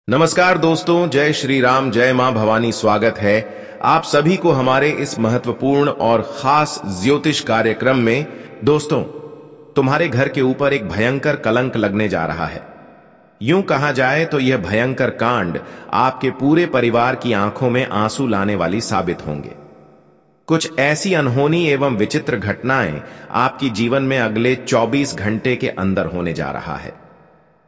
नमस्कार दोस्तों, जय श्री राम, जय मां भवानी। स्वागत है आप सभी को हमारे इस महत्वपूर्ण और खास ज्योतिष कार्यक्रम में। दोस्तों, तुम्हारे घर के ऊपर एक भयंकर कलंक लगने जा रहा है। यूं कहा जाए तो यह भयंकर कांड आपके पूरे परिवार की आंखों में आंसू लाने वाली साबित होंगे। कुछ ऐसी अनहोनी एवं विचित्र घटनाएं आपकी जीवन में अगले 24 घंटे के अंदर होने जा रहा है।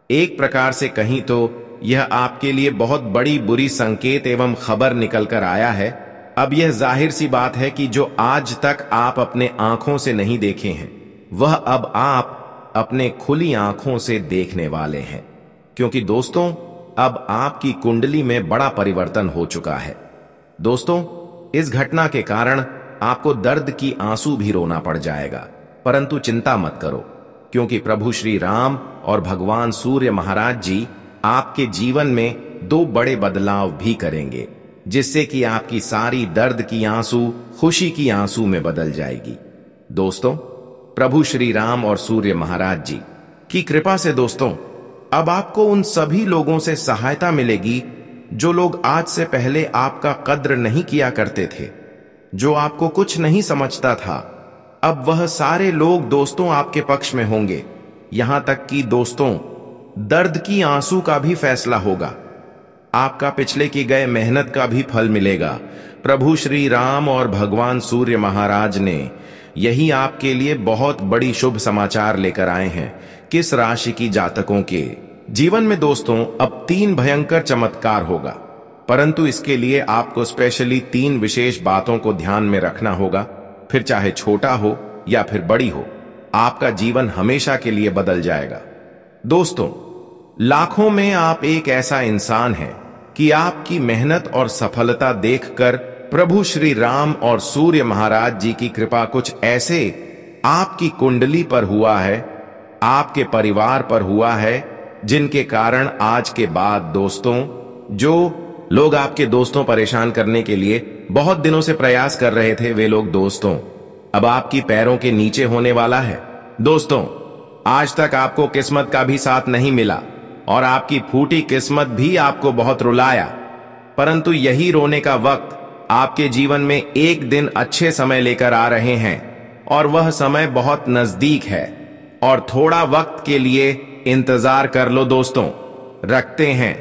एक प्रकार से कहीं तो यह आपके लिए बहुत बड़ी बुरी संकेत एवं खबर निकल कर आया है। अब यह जाहिर सी बात है कि जो आज तक आप अपने आंखों से नहीं देखे हैं, वह अब आप अपने खुली आंखों से देखने वाले हैं। क्योंकि दोस्तों, अब आपकी कुंडली में बड़ा परिवर्तन हो चुका है। दोस्तों, इस घटना के कारण आपको दर्द की आंसू भी रोना पड़ जाएगा, परंतु चिंता मत करो, क्योंकि प्रभु श्री राम और भगवान सूर्य महाराज जी आपके जीवन में दो बड़े बदलाव भी करेंगे, जिससे कि आपकी सारी दर्द की आंसू खुशी की आंसू में बदल जाएगी। दोस्तों, प्रभु श्री राम और सूर्य महाराज जी की कृपा से दोस्तों, अब आपको उन सभी लोगों से सहायता मिलेगी जो लोग आज से पहले आपका कद्र नहीं किया करते थे, जो आपको कुछ नहीं समझता था। अब वह सारे लोग दोस्तों आपके पक्ष में होंगे। यहां तक कि दोस्तों, दर्द की आंसू का भी फैसला होगा। आपका पिछले की गए मेहनत का भी फल मिलेगा। प्रभु श्री राम और भगवान सूर्य महाराज ने यही आपके लिए बहुत बड़ी शुभ समाचार लेकर आए हैं। किस राशि की जातकों के जीवन में दोस्तों अब 3 भयंकर चमत्कार होगा, परंतु इसके लिए आपको स्पेशली 3 विशेष बातों को ध्यान में रखना होगा। फिर चाहे छोटा हो या फिर बड़ी हो, आपका जीवन हमेशा के लिए बदल जाएगा। दोस्तों, लाखों में आप एक ऐसा इंसान हैं कि आपकी मेहनत और सफलता देखकर प्रभु श्री राम और सूर्य महाराज जी की कृपा कुछ ऐसे आपकी कुंडली पर हुआ है, आपके परिवार पर हुआ है, जिनके कारण आज के बाद दोस्तों, जो लोग आपके दोस्तों परेशान करने के लिए बहुत दिनों से प्रयास कर रहे थे, वे लोग दोस्तों अब आपकी पैरों के नीचे होने वाला है। दोस्तों, आज तक आपको किस्मत का भी साथ नहीं मिला और आपकी फूटी किस्मत भी आपको बहुत रुलाया, परंतु यही रोने का वक्त आपके जीवन में एक दिन अच्छे समय लेकर आ रहे हैं, और वह समय बहुत नजदीक है। और थोड़ा वक्त के लिए इंतजार कर लो दोस्तों, रखते हैं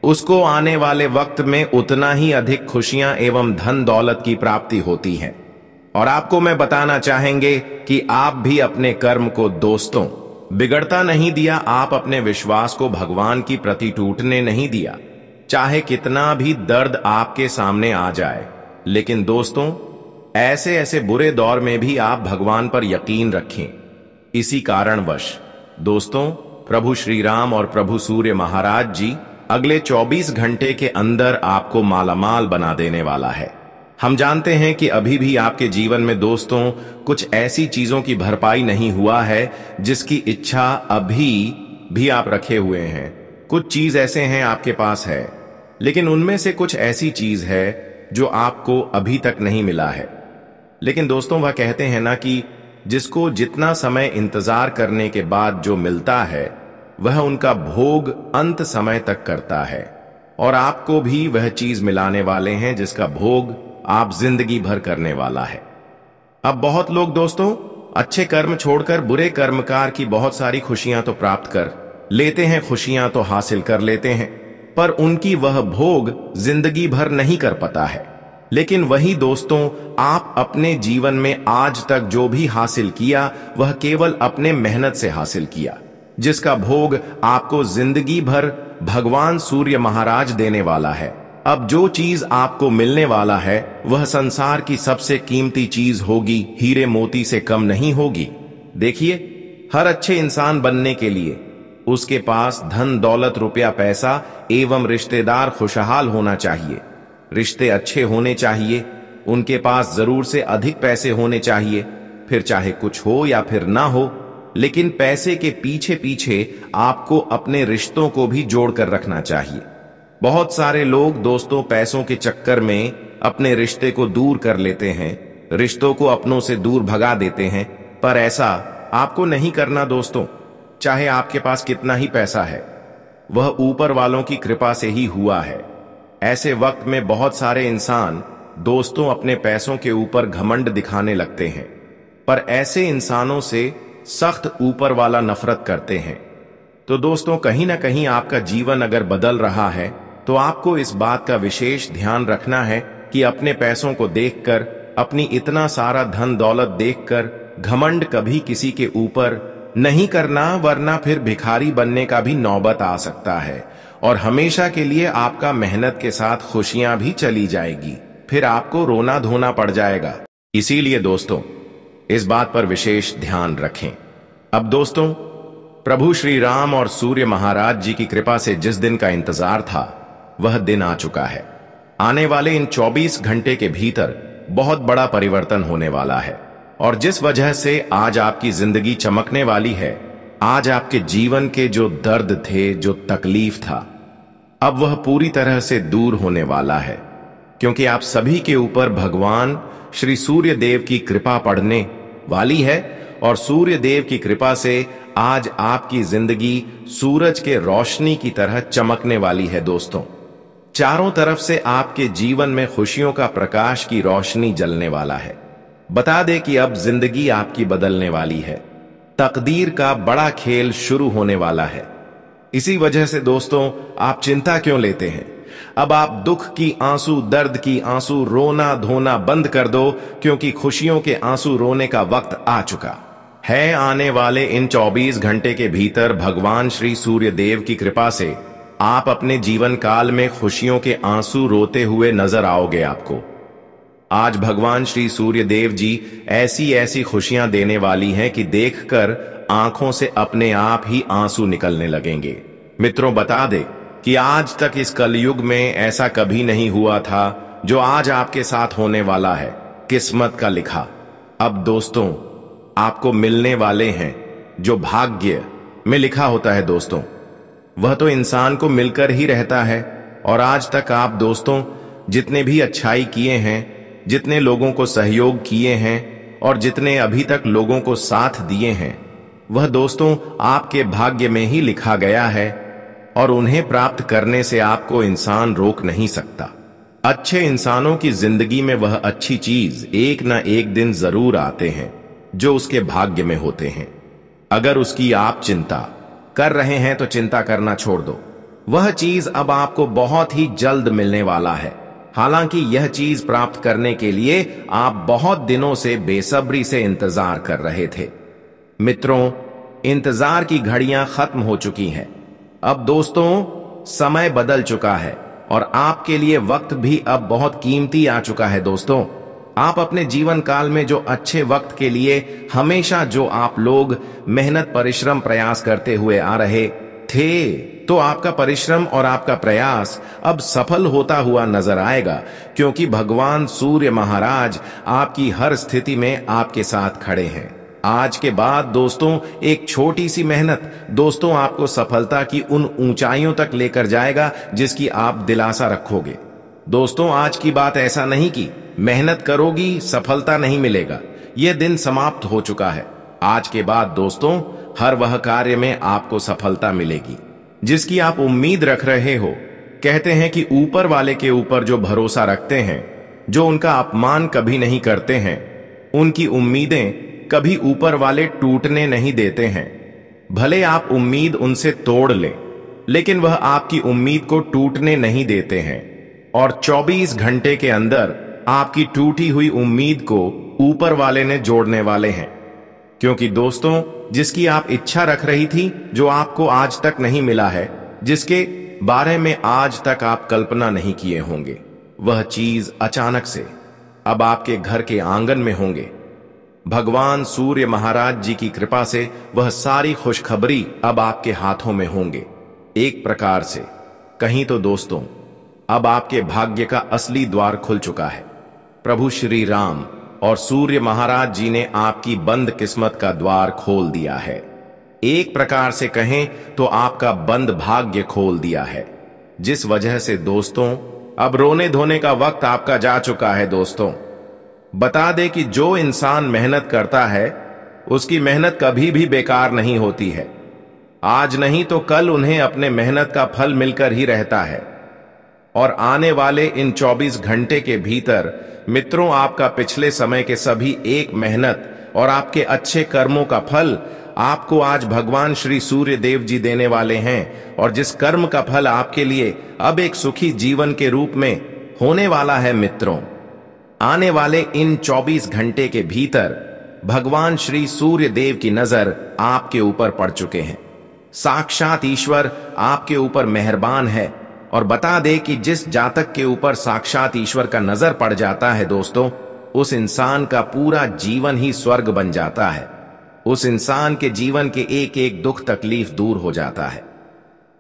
उसको। आने वाले वक्त में उतना ही अधिक खुशियां एवं धन दौलत की प्राप्ति होती है। और आपको मैं बताना चाहेंगे कि आप भी अपने कर्म को दोस्तों बिगड़ता नहीं दिया, आप अपने विश्वास को भगवान की प्रति टूटने नहीं दिया। चाहे कितना भी दर्द आपके सामने आ जाए, लेकिन दोस्तों ऐसे ऐसे बुरे दौर में भी आप भगवान पर यकीन रखें। इसी कारणवश दोस्तों, प्रभु श्री राम और प्रभु सूर्य महाराज जी अगले 24 घंटे के अंदर आपको मालामाल बना देने वाला है। हम जानते हैं कि अभी भी आपके जीवन में दोस्तों कुछ ऐसी चीजों की भरपाई नहीं हुआ है जिसकी इच्छा अभी भी आप रखे हुए हैं। कुछ चीज ऐसे हैं आपके पास है, लेकिन उनमें से कुछ ऐसी चीज है जो आपको अभी तक नहीं मिला है। लेकिन दोस्तों, वह कहते हैं ना कि जिसको जितना समय इंतजार करने के बाद जो मिलता है, वह उनका भोग अंत समय तक करता है। और आपको भी वह चीज मिलाने वाले हैं जिसका भोग आप जिंदगी भर करने वाला है। अब बहुत लोग दोस्तों अच्छे कर्म छोड़कर बुरे कर्मकार की बहुत सारी खुशियां तो प्राप्त कर लेते हैं, खुशियां तो हासिल कर लेते हैं, पर उनकी वह भोग जिंदगी भर नहीं कर पाता है। लेकिन वही दोस्तों, आप अपने जीवन में आज तक जो भी हासिल किया, वह केवल अपने मेहनत से हासिल किया, जिसका भोग आपको जिंदगी भर भगवान सूर्य महाराज देने वाला है। अब जो चीज आपको मिलने वाला है, वह संसार की सबसे कीमती चीज होगी, हीरे मोती से कम नहीं होगी। देखिए, हर अच्छे इंसान बनने के लिए उसके पास धन दौलत रुपया पैसा एवं रिश्तेदार खुशहाल होना चाहिए। रिश्ते अच्छे होने चाहिए, उनके पास जरूर से अधिक पैसे होने चाहिए, फिर चाहे कुछ हो या फिर ना हो, लेकिन पैसे के पीछे पीछे आपको अपने रिश्तों को भी जोड़कर रखना चाहिए। बहुत सारे लोग दोस्तों पैसों के चक्कर में अपने रिश्ते को दूर कर लेते हैं, रिश्तों को अपनों से दूर भगा देते हैं, पर ऐसा आपको नहीं करना दोस्तों। चाहे आपके पास कितना ही पैसा है, वह ऊपर वालों की कृपा से ही हुआ है। ऐसे वक्त में बहुत सारे इंसान दोस्तों अपने पैसों के ऊपर घमंड दिखाने लगते हैं, पर ऐसे इंसानों से सख्त ऊपर वाला नफरत करते हैं। तो दोस्तों, कहीं ना कहीं आपका जीवन अगर बदल रहा है तो आपको इस बात का विशेष ध्यान रखना है कि अपने पैसों को देखकर, अपनी इतना सारा धन दौलत देखकर घमंड कभी किसी के ऊपर नहीं करना, वरना फिर भिखारी बनने का भी नौबत आ सकता है और हमेशा के लिए आपका मेहनत के साथ खुशियां भी चली जाएगी, फिर आपको रोना धोना पड़ जाएगा। इसीलिए दोस्तों, इस बात पर विशेष ध्यान रखें। अब दोस्तों, प्रभु श्री राम और सूर्य महाराज जी की कृपा से जिस दिन का इंतजार था वह दिन आ चुका है। आने वाले इन 24 घंटे के भीतर बहुत बड़ा परिवर्तन होने वाला है और जिस वजह से आज आपकी जिंदगी चमकने वाली है, आज आपके जीवन के जो दर्द थे, जो तकलीफ था, अब वह पूरी तरह से दूर होने वाला है, क्योंकि आप सभी के ऊपर भगवान श्री सूर्य देव की कृपा पड़ने वाली है और सूर्य देव की कृपा से आज आपकी जिंदगी सूरज के रोशनी की तरह चमकने वाली है। दोस्तों, चारों तरफ से आपके जीवन में खुशियों का प्रकाश की रोशनी जलने वाला है। बता दे कि अब जिंदगी आपकी बदलने वाली है, तकदीर का बड़ा खेल शुरू होने वाला है। इसी वजह से दोस्तों, आप चिंता क्यों लेते हैं? अब आप दुख की आंसू, दर्द की आंसू, रोना धोना बंद कर दो, क्योंकि खुशियों के आंसू रोने का वक्त आ चुका है। आने वाले इन 24 घंटे के भीतर भगवान श्री सूर्य देव की कृपा से आप अपने जीवन काल में खुशियों के आंसू रोते हुए नजर आओगे। आपको आज भगवान श्री सूर्य देव जी ऐसी ऐसी खुशियां देने वाली हैं कि देखकर आंखों से अपने आप ही आंसू निकलने लगेंगे। मित्रों, बता दे कि आज तक इस कलयुग में ऐसा कभी नहीं हुआ था जो आज आपके साथ होने वाला है, किस्मत का लिखा। अब दोस्तों, आपको मिलने वाले हैं जो भाग्य में लिखा होता है दोस्तों, वह तो इंसान को मिलकर ही रहता है। और आज तक आप दोस्तों जितने भी अच्छाई किए हैं, जितने लोगों को सहयोग किए हैं और जितने अभी तक लोगों को साथ दिए हैं, वह दोस्तों आपके भाग्य में ही लिखा गया है और उन्हें प्राप्त करने से आपको इंसान रोक नहीं सकता। अच्छे इंसानों की जिंदगी में वह अच्छी चीज एक ना एक दिन जरूर आते हैं जो उसके भाग्य में होते हैं। अगर उसकी आप चिंता कर रहे हैं तो चिंता करना छोड़ दो, वह चीज अब आपको बहुत ही जल्द मिलने वाला है। हालांकि यह चीज प्राप्त करने के लिए आप बहुत दिनों से बेसब्री से इंतजार कर रहे थे। मित्रों, इंतजार की घड़ियां खत्म हो चुकी हैं। अब दोस्तों समय बदल चुका है और आपके लिए वक्त भी अब बहुत कीमती आ चुका है। दोस्तों, आप अपने जीवन काल में जो अच्छे वक्त के लिए हमेशा जो आप लोग मेहनत परिश्रम प्रयास करते हुए आ रहे थे, तो आपका परिश्रम और आपका प्रयास अब सफल होता हुआ नजर आएगा, क्योंकि भगवान सूर्य महाराज आपकी हर स्थिति में आपके साथ खड़े हैं। आज के बाद दोस्तों एक छोटी सी मेहनत दोस्तों आपको सफलता की उन ऊंचाइयों तक लेकर जाएगा जिसकी आप दिलासा रखोगे। दोस्तों, आज की बात ऐसा नहीं कि मेहनत करोगी सफलता नहीं मिलेगा, यह दिन समाप्त हो चुका है। आज के बाद दोस्तों हर वह कार्य में आपको सफलता मिलेगी जिसकी आप उम्मीद रख रहे हो। कहते हैं कि ऊपर वाले के ऊपर जो भरोसा रखते हैं, जो उनका अपमान कभी नहीं करते हैं, उनकी उम्मीदें कभी ऊपर वाले टूटने नहीं देते हैं। भले आप उम्मीद उनसे तोड़ लें, लेकिन वह आपकी उम्मीद को टूटने नहीं देते हैं और 24 घंटे के अंदर आपकी टूटी हुई उम्मीद को ऊपर वाले ने जोड़ने वाले हैं। क्योंकि दोस्तों, जिसकी आप इच्छा रख रही थी, जो आपको आज तक नहीं मिला है, जिसके बारे में आज तक आप कल्पना नहीं किए होंगे, वह चीज अचानक से अब आपके घर के आंगन में होंगे। भगवान सूर्य महाराज जी की कृपा से वह सारी खुशखबरी अब आपके हाथों में होंगे। एक प्रकार से कहीं तो दोस्तों अब आपके भाग्य का असली द्वार खुल चुका है। प्रभु श्री राम और सूर्य महाराज जी ने आपकी बंद किस्मत का द्वार खोल दिया है। एक प्रकार से कहें तो आपका बंद भाग्य खोल दिया है, जिस वजह से दोस्तों अब रोने धोने का वक्त आपका जा चुका है। दोस्तों, बता दे कि जो इंसान मेहनत करता है उसकी मेहनत कभी भी बेकार नहीं होती है। आज नहीं तो कल उन्हें अपने मेहनत का फल मिलकर ही रहता है। और आने वाले इन 24 घंटे के भीतर मित्रों, आपका पिछले समय के सभी एक मेहनत और आपके अच्छे कर्मों का फल आपको आज भगवान श्री सूर्य देव जी देने वाले हैं। और जिस कर्म का फल आपके लिए अब एक सुखी जीवन के रूप में होने वाला है मित्रों, आने वाले इन 24 घंटे के भीतर भगवान श्री सूर्य देव की नजर आपके ऊपर पड़ चुके हैं। साक्षात ईश्वर आपके ऊपर मेहरबान है। और बता दे कि जिस जातक के ऊपर साक्षात ईश्वर का नजर पड़ जाता है दोस्तों, उस इंसान का पूरा जीवन ही स्वर्ग बन जाता है। उस इंसान के जीवन के एक एक दुख तकलीफ दूर हो जाता है।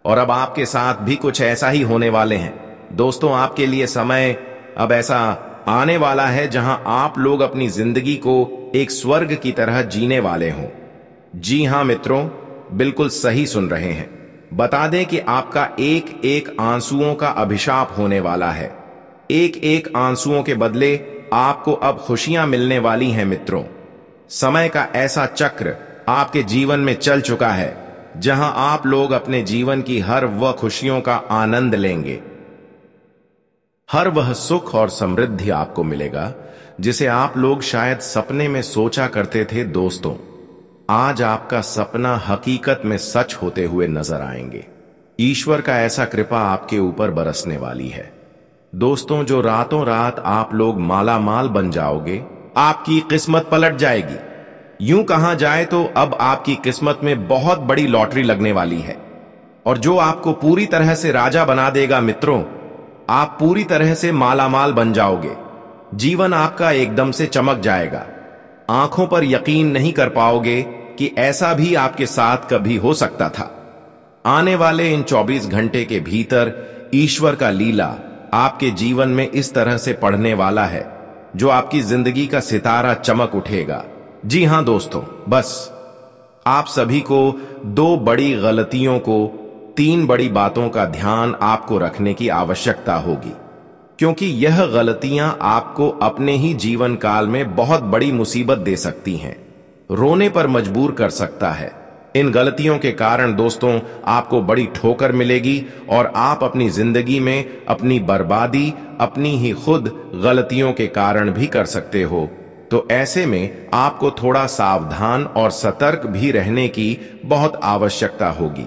और अब आपके साथ भी कुछ ऐसा ही होने वाले हैं दोस्तों। आपके लिए समय अब ऐसा आने वाला है जहां आप लोग अपनी जिंदगी को एक स्वर्ग की तरह जीने वाले हों। जी हां मित्रों, बिल्कुल सही सुन रहे हैं। बता दें कि आपका एक एक आंसुओं का अभिशाप होने वाला है। एक एक आंसुओं के बदले आपको अब खुशियां मिलने वाली हैं मित्रों। समय का ऐसा चक्र आपके जीवन में चल चुका है जहां आप लोग अपने जीवन की हर वह खुशियों का आनंद लेंगे। हर वह सुख और समृद्धि आपको मिलेगा जिसे आप लोग शायद सपने में सोचा करते थे दोस्तों। आज आपका सपना हकीकत में सच होते हुए नजर आएंगे। ईश्वर का ऐसा कृपा आपके ऊपर बरसने वाली है दोस्तों, जो रातों रात आप लोग माला माल बन जाओगे। आपकी किस्मत पलट जाएगी। यूं कहा जाए तो अब आपकी किस्मत में बहुत बड़ी लॉटरी लगने वाली है और जो आपको पूरी तरह से राजा बना देगा मित्रों। आप पूरी तरह से माला माल बन जाओगे। जीवन आपका एकदम से चमक जाएगा। आंखों पर यकीन नहीं कर पाओगे कि ऐसा भी आपके साथ कभी हो सकता था। आने वाले इन 24 घंटे के भीतर ईश्वर का लीला आपके जीवन में इस तरह से पड़ने वाला है जो आपकी जिंदगी का सितारा चमक उठेगा। जी हां दोस्तों, बस आप सभी को 2 बड़ी गलतियों को 3 बड़ी बातों का ध्यान आपको रखने की आवश्यकता होगी, क्योंकि यह गलतियां आपको अपने ही जीवन काल में बहुत बड़ी मुसीबत दे सकती हैं, रोने पर मजबूर कर सकता है। इन गलतियों के कारण दोस्तों आपको बड़ी ठोकर मिलेगी और आप अपनी जिंदगी में अपनी बर्बादी अपनी ही खुद गलतियों के कारण भी कर सकते हो। तो ऐसे में आपको थोड़ा सावधान और सतर्क भी रहने की बहुत आवश्यकता होगी।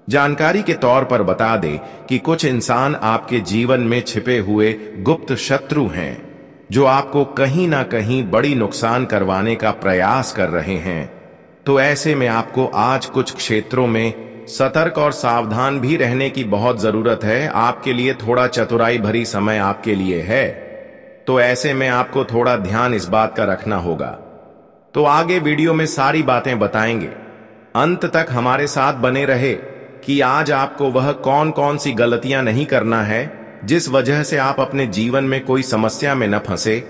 जानकारी के तौर पर बता दें कि कुछ इंसान आपके जीवन में छिपे हुए गुप्त शत्रु हैं जो आपको कहीं ना कहीं बड़ी नुकसान करवाने का प्रयास कर रहे हैं। तो ऐसे में आपको आज कुछ क्षेत्रों में सतर्क और सावधान भी रहने की बहुत जरूरत है। आपके लिए थोड़ा चतुराई भरी समय आपके लिए है, तो ऐसे में आपको थोड़ा ध्यान इस बात का रखना होगा। तो आगे वीडियो में सारी बातें बताएंगे, अंत तक हमारे साथ बने रहे कि आज आपको वह कौन कौन सी गलतियां नहीं करना है जिस वजह से आप अपने जीवन में कोई समस्या में न फंसे।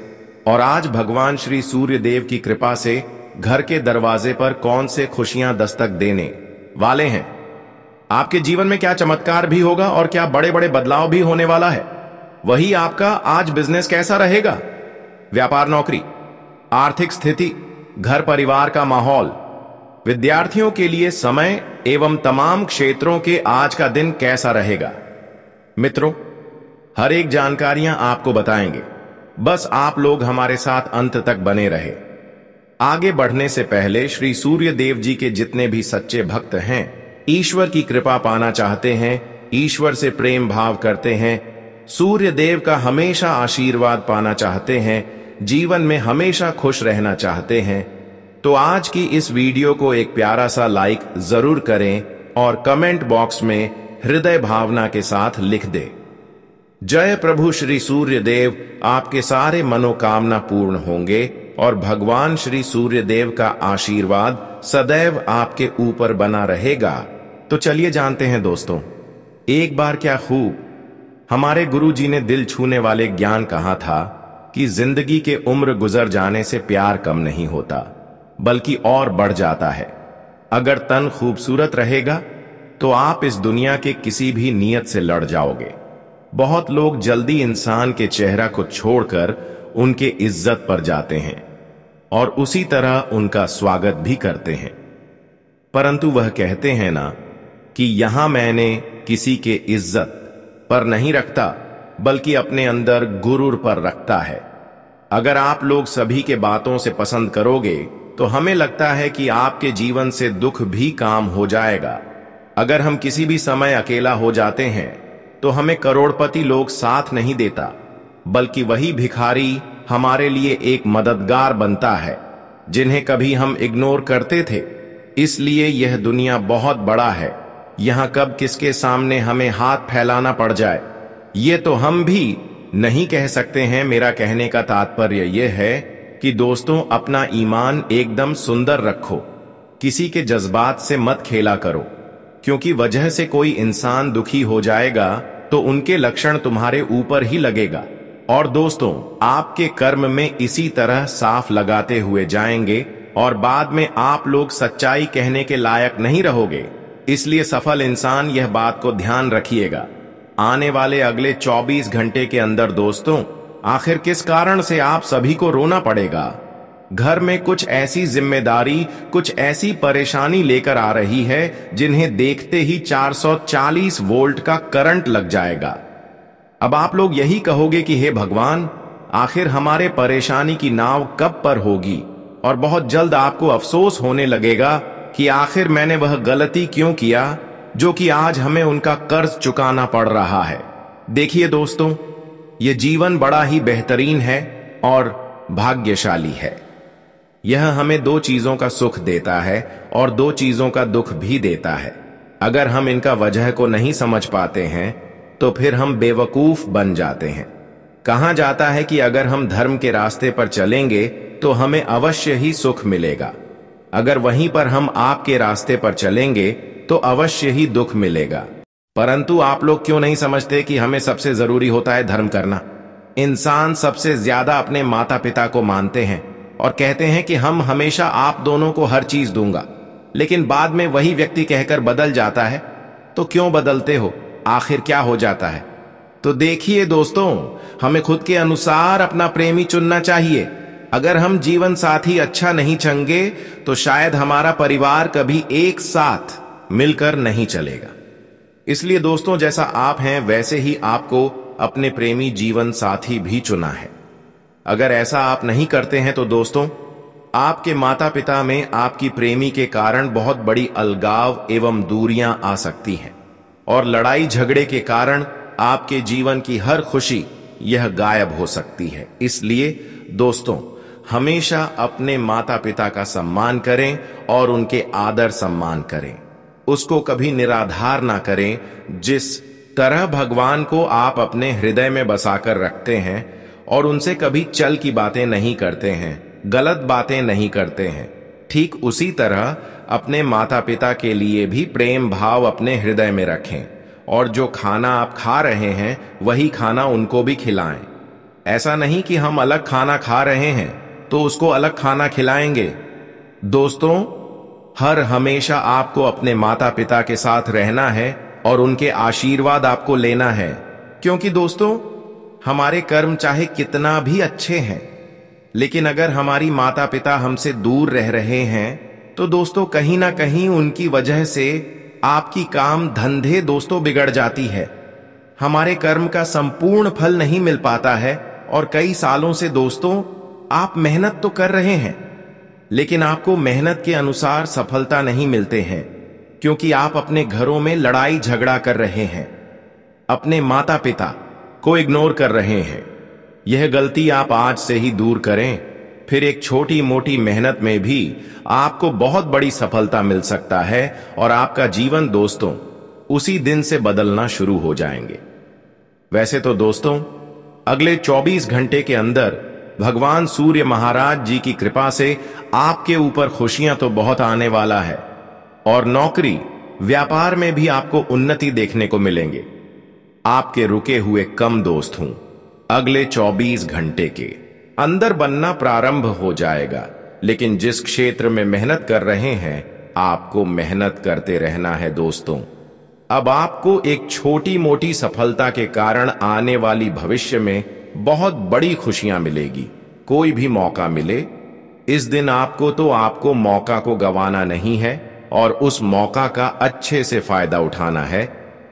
और आज भगवान श्री सूर्य देव की कृपा से घर के दरवाजे पर कौन से खुशियां दस्तक देने वाले हैं। आपके जीवन में क्या चमत्कार भी होगा और क्या बड़े बड़े बदलाव भी होने वाला है। वही आपका आज बिजनेस कैसा रहेगा, व्यापार नौकरी, आर्थिक स्थिति, घर परिवार का माहौल, विद्यार्थियों के लिए समय एवं तमाम क्षेत्रों के आज का दिन कैसा रहेगा। मित्रों, हर एक जानकारियां आपको बताएंगे, बस आप लोग हमारे साथ अंत तक बने रहे। आगे बढ़ने से पहले श्री सूर्य देव जी के जितने भी सच्चे भक्त हैं, ईश्वर की कृपा पाना चाहते हैं, ईश्वर से प्रेम भाव करते हैं, सूर्य देव का हमेशा आशीर्वाद पाना चाहते हैं, जीवन में हमेशा खुश रहना चाहते हैं, तो आज की इस वीडियो को एक प्यारा सा लाइक जरूर करें और कमेंट बॉक्स में हृदय भावना के साथ लिख दें। जय प्रभु श्री सूर्य देव, आपके सारे मनोकामना पूर्ण होंगे और भगवान श्री सूर्य देव का आशीर्वाद सदैव आपके ऊपर बना रहेगा। तो चलिए जानते हैं दोस्तों, एक बार क्या खूब हमारे गुरु जी ने दिल छूने वाले ज्ञान कहा था कि जिंदगी के उम्र गुजर जाने से प्यार कम नहीं होता बल्कि और बढ़ जाता है। अगर तन खूबसूरत रहेगा तो आप इस दुनिया के किसी भी नियत से लड़ जाओगे। बहुत लोग जल्दी इंसान के चेहरा को छोड़कर उनके इज्जत पर जाते हैं और उसी तरह उनका स्वागत भी करते हैं। परंतु वह कहते हैं ना कि यहां मैंने किसी के इज्जत पर नहीं रखता, बल्कि अपने अंदर गुरूर पर रखता है। अगर आप लोग सभी के बातों से पसंद करोगे तो हमें लगता है कि आपके जीवन से दुख भी काम हो जाएगा। अगर हम किसी भी समय अकेला हो जाते हैं तो हमें करोड़पति लोग साथ नहीं देता, बल्कि वही भिखारी हमारे लिए एक मददगार बनता है जिन्हें कभी हम इग्नोर करते थे। इसलिए यह दुनिया बहुत बड़ा है, यहां कब किसके सामने हमें हाथ फैलाना पड़ जाए ये तो हम भी नहीं कह सकते हैं। मेरा कहने का तात्पर्य यह है कि दोस्तों, अपना ईमान एकदम सुंदर रखो, किसी के जज्बात से मत खेला करो, क्योंकि वजह से कोई इंसान दुखी हो जाएगा तो उनके लक्षण तुम्हारे ऊपर ही लगेगा। और दोस्तों, आपके कर्म में इसी तरह साफ लगाते हुए जाएंगे और बाद में आप लोग सच्चाई कहने के लायक नहीं रहोगे। इसलिए सफल इंसान यह बात को ध्यान रखिएगा। आने वाले अगले 24 घंटे के अंदर दोस्तों, आखिर किस कारण से आप सभी को रोना पड़ेगा? घर में कुछ ऐसी जिम्मेदारी, कुछ ऐसी परेशानी लेकर आ रही है जिन्हें देखते ही 440 वोल्ट का करंट लग जाएगा। अब आप लोग यही कहोगे कि हे भगवान, आखिर हमारे परेशानी की नाव कब पर होगी? और बहुत जल्द आपको अफसोस होने लगेगा कि आखिर मैंने वह गलती क्यों किया जो कि आज हमें उनका कर्ज चुकाना पड़ रहा है। देखिए दोस्तों, यह जीवन बड़ा ही बेहतरीन है और भाग्यशाली है। यह हमें 2 चीजों का सुख देता है और 2 चीजों का दुख भी देता है। अगर हम इनका वजह को नहीं समझ पाते हैं तो फिर हम बेवकूफ बन जाते हैं। कहा जाता है कि अगर हम धर्म के रास्ते पर चलेंगे तो हमें अवश्य ही सुख मिलेगा, अगर वहीं पर हम आपके रास्ते पर चलेंगे तो अवश्य ही दुख मिलेगा। परंतु आप लोग क्यों नहीं समझते कि हमें सबसे जरूरी होता है धर्म करना? इंसान सबसे ज्यादा अपने माता पिता को मानते हैं और कहते हैं कि हम हमेशा आप दोनों को हर चीज दूंगा, लेकिन बाद में वही व्यक्ति कहकर बदल जाता है। तो क्यों बदलते हो? आखिर क्या हो जाता है? तो देखिए दोस्तों, हमें खुद के अनुसार अपना प्रेमी चुनना चाहिए। अगर हम जीवन साथी अच्छा नहीं चुनेंगे तो शायद हमारा परिवार कभी एक साथ मिलकर नहीं चलेगा। इसलिए दोस्तों, जैसा आप हैं वैसे ही आपको अपने प्रेमी जीवन साथी भी चुना है। अगर ऐसा आप नहीं करते हैं तो दोस्तों, आपके माता पिता में आपकी प्रेमी के कारण बहुत बड़ी अलगाव एवं दूरियां आ सकती हैं और लड़ाई झगड़े के कारण आपके जीवन की हर खुशी यह गायब हो सकती है। इसलिए दोस्तों, हमेशा अपने माता पिता का सम्मान करें और उनके आदर सम्मान करें। उसको कभी निराधार ना करें। जिस तरह भगवान को आप अपने हृदय में बसाकर रखते हैं और उनसे कभी चल की बातें नहीं करते हैं, गलत बातें नहीं करते हैं, ठीक उसी तरह अपने माता पिता के लिए भी प्रेम भाव अपने हृदय में रखें और जो खाना आप खा रहे हैं वही खाना उनको भी खिलाएं। ऐसा नहीं कि हम अलग खाना खा रहे हैं तो उसको अलग खाना खिलाएंगे। दोस्तों, हर हमेशा आपको अपने माता पिता के साथ रहना है और उनके आशीर्वाद आपको लेना है, क्योंकि दोस्तों, हमारे कर्म चाहे कितना भी अच्छे हैं, लेकिन अगर हमारी माता पिता हमसे दूर रह रहे हैं तो दोस्तों कहीं ना कहीं उनकी वजह से आपकी काम धंधे दोस्तों बिगड़ जाती है। हमारे कर्म का संपूर्ण फल नहीं मिल पाता है और कई सालों से दोस्तों आप मेहनत तो कर रहे हैं, लेकिन आपको मेहनत के अनुसार सफलता नहीं मिलते हैं, क्योंकि आप अपने घरों में लड़ाई झगड़ा कर रहे हैं, अपने माता पिता को इग्नोर कर रहे हैं। यह गलती आप आज से ही दूर करें, फिर एक छोटी मोटी मेहनत में भी आपको बहुत बड़ी सफलता मिल सकता है और आपका जीवन दोस्तों उसी दिन से बदलना शुरू हो जाएंगे। वैसे तो दोस्तों, अगले 24 घंटे के अंदर भगवान सूर्य महाराज जी की कृपा से आपके ऊपर खुशियां तो बहुत आने वाला है और नौकरी व्यापार में भी आपको उन्नति देखने को मिलेंगे। आपके रुके हुए कम दोस्त हूं अगले 24 घंटे के अंदर बनना प्रारंभ हो जाएगा, लेकिन जिस क्षेत्र में मेहनत कर रहे हैं आपको मेहनत करते रहना है दोस्तों। अब आपको एक छोटी मोटी सफलता के कारण आने वाली भविष्य में बहुत बड़ी खुशियां मिलेगी। कोई भी मौका मिले, इस दिन आपको मौका को गंवाना नहीं है और उस मौका का अच्छे से फायदा उठाना है।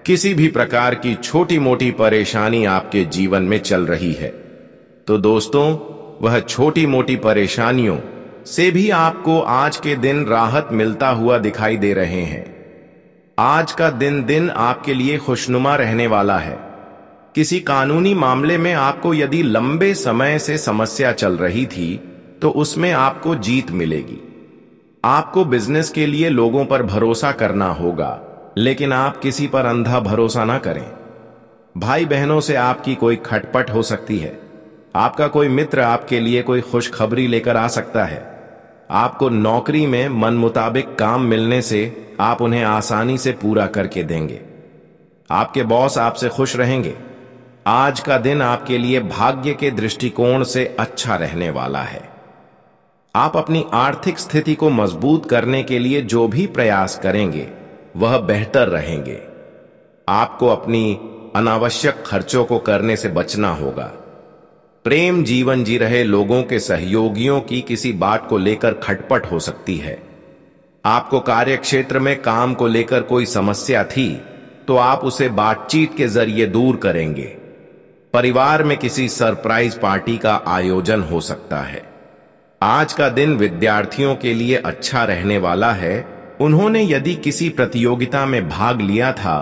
किसी भी प्रकार की छोटी मोटी परेशानी आपके जीवन में चल रही है तो दोस्तों, वह छोटी मोटी परेशानियों से भी आपको आज के दिन राहत मिलता हुआ दिखाई दे रहे हैं। आज का दिन आपके लिए खुशनुमा रहने वाला है। किसी कानूनी मामले में आपको यदि लंबे समय से समस्या चल रही थी तो उसमें आपको जीत मिलेगी। आपको बिजनेस के लिए लोगों पर भरोसा करना होगा, लेकिन आप किसी पर अंधा भरोसा ना करें। भाई बहनों से आपकी कोई खटपट हो सकती है। आपका कोई मित्र आपके लिए कोई खुशखबरी लेकर आ सकता है। आपको नौकरी में मन मुताबिक काम मिलने से आप उन्हें आसानी से पूरा करके देंगे। आपके बॉस आपसे खुश रहेंगे। आज का दिन आपके लिए भाग्य के दृष्टिकोण से अच्छा रहने वाला है। आप अपनी आर्थिक स्थिति को मजबूत करने के लिए जो भी प्रयास करेंगे वह बेहतर रहेंगे। आपको अपनी अनावश्यक खर्चों को करने से बचना होगा। प्रेम जीवन जी रहे लोगों के सहयोगियों की किसी बात को लेकर खटपट हो सकती है। आपको कार्य क्षेत्र में काम को लेकर कोई समस्या थी तो आप उसे बातचीत के जरिए दूर करेंगे। परिवार में किसी सरप्राइज पार्टी का आयोजन हो सकता है। आज का दिन विद्यार्थियों के लिए अच्छा रहने वाला है। उन्होंने यदि किसी प्रतियोगिता में भाग लिया था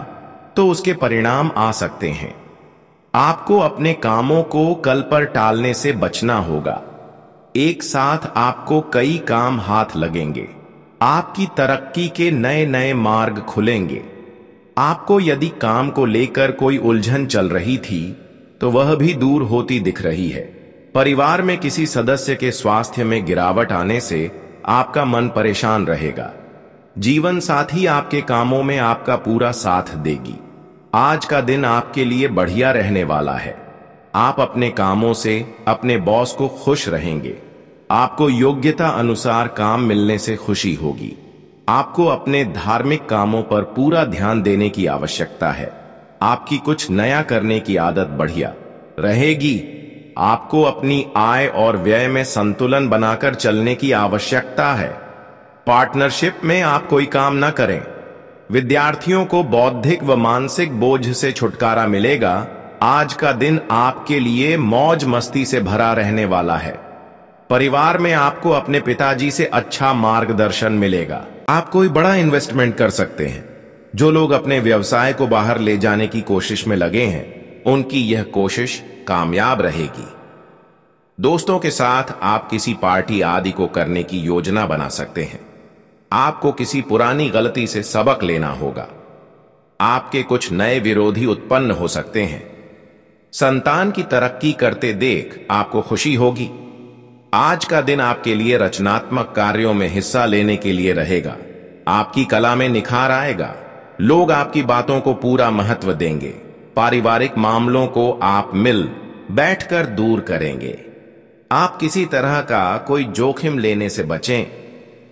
तो उसके परिणाम आ सकते हैं। आपको अपने कामों को कल पर टालने से बचना होगा। एक साथ आपको कई काम हाथ लगेंगे। आपकी तरक्की के नए नए मार्ग खुलेंगे। आपको यदि काम को लेकर कोई उलझन चल रही थी तो वह भी दूर होती दिख रही है। परिवार में किसी सदस्य के स्वास्थ्य में गिरावट आने से आपका मन परेशान रहेगा। जीवन साथी आपके कामों में आपका पूरा साथ देगी। आज का दिन आपके लिए बढ़िया रहने वाला है। आप अपने कामों से अपने बॉस को खुश रहेंगे। आपको योग्यता अनुसार काम मिलने से खुशी होगी। आपको अपने धार्मिक कामों पर पूरा ध्यान देने की आवश्यकता है। आपकी कुछ नया करने की आदत बढ़िया रहेगी। आपको अपनी आय और व्यय में संतुलन बनाकर चलने की आवश्यकता है। पार्टनरशिप में आप कोई काम न करें। विद्यार्थियों को बौद्धिक व मानसिक बोझ से छुटकारा मिलेगा। आज का दिन आपके लिए मौज मस्ती से भरा रहने वाला है। परिवार में आपको अपने पिताजी से अच्छा मार्गदर्शन मिलेगा। आप कोई बड़ा इन्वेस्टमेंट कर सकते हैं। जो लोग अपने व्यवसाय को बाहर ले जाने की कोशिश में लगे हैं, उनकी यह कोशिश कामयाब रहेगी। दोस्तों के साथ आप किसी पार्टी आदि को करने की योजना बना सकते हैं। आपको किसी पुरानी गलती से सबक लेना होगा। आपके कुछ नए विरोधी उत्पन्न हो सकते हैं। संतान की तरक्की करते देख आपको खुशी होगी। आज का दिन आपके लिए रचनात्मक कार्यों में हिस्सा लेने के लिए रहेगा। आपकी कला में निखार आएगा। लोग आपकी बातों को पूरा महत्व देंगे। पारिवारिक मामलों को आप मिल बैठकर दूर करेंगे। आप किसी तरह का कोई जोखिम लेने से बचें।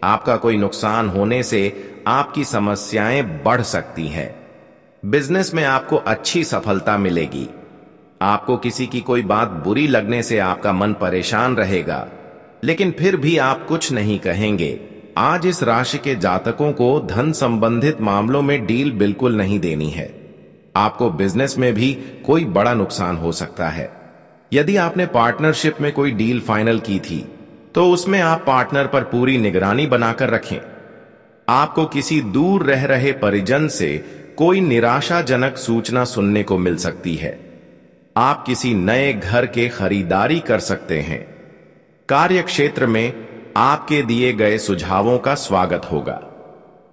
आपका कोई नुकसान होने से आपकी समस्याएं बढ़ सकती हैं। बिजनेस में आपको अच्छी सफलता मिलेगी। आपको किसी की कोई बात बुरी लगने से आपका मन परेशान रहेगा, लेकिन फिर भी आप कुछ नहीं कहेंगे। आज इस राशि के जातकों को धन संबंधित मामलों में डील बिल्कुल नहीं देनी है। आपको बिजनेस में भी कोई बड़ा नुकसान हो सकता है। यदि आपने पार्टनरशिप में कोई डील फाइनल की थी तो उसमें आप पार्टनर पर पूरी निगरानी बनाकर रखें। आपको किसी दूर रह रहे परिजन से कोई निराशाजनक सूचना सुनने को मिल सकती है। आप किसी नए घर के खरीदारी कर सकते हैं। कार्य क्षेत्र में आपके दिए गए सुझावों का स्वागत होगा।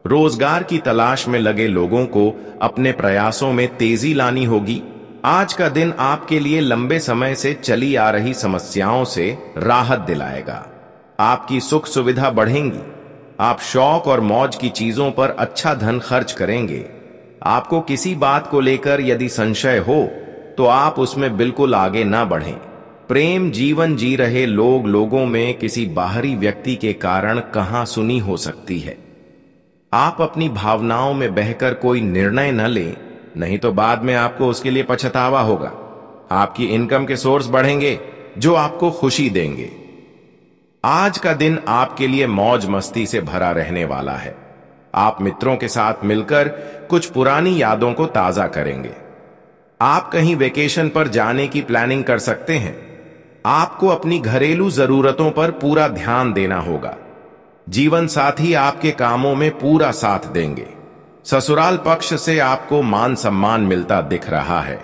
रोजगार की तलाश में लगे लोगों को अपने प्रयासों में तेजी लानी होगी। आज का दिन आपके लिए लंबे समय से चली आ रही समस्याओं से राहत दिलाएगा। आपकी सुख सुविधा बढ़ेंगी। आप शौक और मौज की चीजों पर अच्छा धन खर्च करेंगे। आपको किसी बात को लेकर यदि संशय हो तो आप उसमें बिल्कुल आगे ना बढ़ें। प्रेम जीवन जी रहे लोगों में किसी बाहरी व्यक्ति के कारण कहासुनी हो सकती है। आप अपनी भावनाओं में बहकर कोई निर्णय न लें, नहीं तो बाद में आपको उसके लिए पछतावा होगा। आपकी इनकम के सोर्स बढ़ेंगे जो आपको खुशी देंगे। आज का दिन आपके लिए मौज मस्ती से भरा रहने वाला है। आप मित्रों के साथ मिलकर कुछ पुरानी यादों को ताजा करेंगे। आप कहीं वेकेशन पर जाने की प्लानिंग कर सकते हैं। आपको अपनी घरेलू जरूरतों पर पूरा ध्यान देना होगा। जीवन साथी आपके कामों में पूरा साथ देंगे। ससुराल पक्ष से आपको मान सम्मान मिलता दिख रहा है।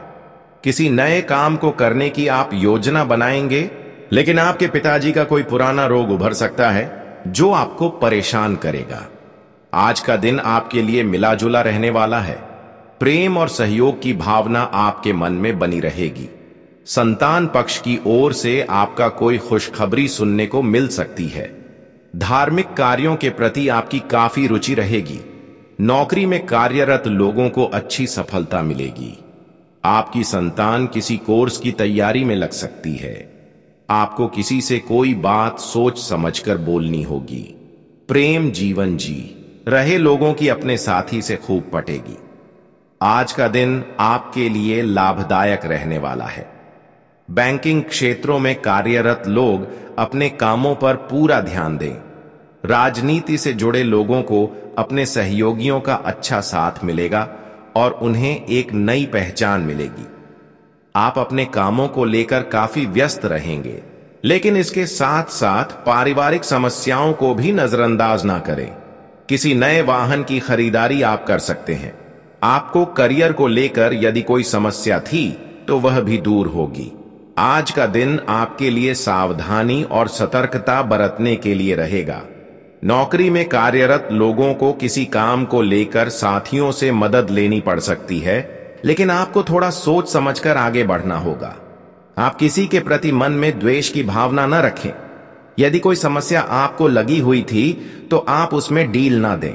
किसी नए काम को करने की आप योजना बनाएंगे, लेकिन आपके पिताजी का कोई पुराना रोग उभर सकता है जो आपको परेशान करेगा। आज का दिन आपके लिए मिला जुला रहने वाला है। प्रेम और सहयोग की भावना आपके मन में बनी रहेगी। संतान पक्ष की ओर से आपका कोई खुशखबरी सुनने को मिल सकती है। धार्मिक कार्यों के प्रति आपकी काफी रुचि रहेगी। नौकरी में कार्यरत लोगों को अच्छी सफलता मिलेगी। आपकी संतान किसी कोर्स की तैयारी में लग सकती है। आपको किसी से कोई बात सोच समझकर बोलनी होगी। प्रेम जीवन जी रहे लोगों की अपने साथी से खूब पटेगी। आज का दिन आपके लिए लाभदायक रहने वाला है। बैंकिंग क्षेत्रों में कार्यरत लोग अपने कामों पर पूरा ध्यान दें। राजनीति से जुड़े लोगों को अपने सहयोगियों का अच्छा साथ मिलेगा और उन्हें एक नई पहचान मिलेगी। आप अपने कामों को लेकर काफी व्यस्त रहेंगे, लेकिन इसके साथ साथ पारिवारिक समस्याओं को भी नजरअंदाज ना करें। किसी नए वाहन की खरीदारी आप कर सकते हैं। आपको करियर को लेकर यदि कोई समस्या थी तो वह भी दूर होगी। आज का दिन आपके लिए सावधानी और सतर्कता बरतने के लिए रहेगा। नौकरी में कार्यरत लोगों को किसी काम को लेकर साथियों से मदद लेनी पड़ सकती है, लेकिन आपको थोड़ा सोच समझकर आगे बढ़ना होगा। आप किसी के प्रति मन में द्वेष की भावना न रखें। यदि कोई समस्या आपको लगी हुई थी तो आप उसमें डील ना दें।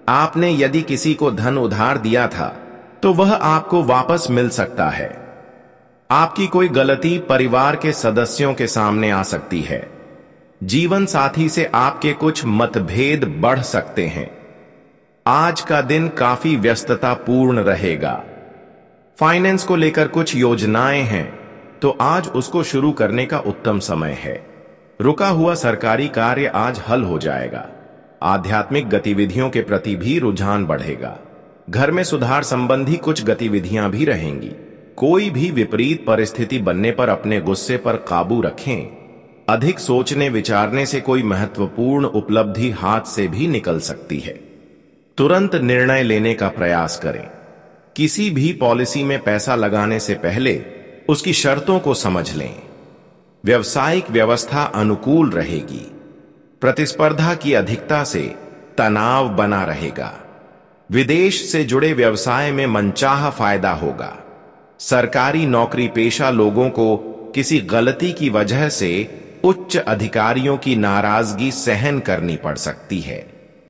आपने यदि किसी को धन उधार दिया था तो वह आपको वापस मिल सकता है। आपकी कोई गलती परिवार के सदस्यों के सामने आ सकती है। जीवन साथी से आपके कुछ मतभेद बढ़ सकते हैं। आज का दिन काफी व्यस्तता पूर्ण रहेगा। फाइनेंस को लेकर कुछ योजनाएं हैं तो आज उसको शुरू करने का उत्तम समय है। रुका हुआ सरकारी कार्य आज हल हो जाएगा। आध्यात्मिक गतिविधियों के प्रति भी रुझान बढ़ेगा। घर में सुधार संबंधी कुछ गतिविधियां भी रहेंगी। कोई भी विपरीत परिस्थिति बनने पर अपने गुस्से पर काबू रखें। अधिक सोचने विचारने से कोई महत्वपूर्ण उपलब्धि हाथ से भी निकल सकती है। तुरंत निर्णय लेने का प्रयास करें। किसी भी पॉलिसी में पैसा लगाने से पहले उसकी शर्तों को समझ लें। व्यवसायिक व्यवस्था अनुकूल रहेगी। प्रतिस्पर्धा की अधिकता से तनाव बना रहेगा। विदेश से जुड़े व्यवसाय में मनचाहा फायदा होगा। सरकारी नौकरी पेशा लोगों को किसी गलती की वजह से उच्च अधिकारियों की नाराजगी सहन करनी पड़ सकती है।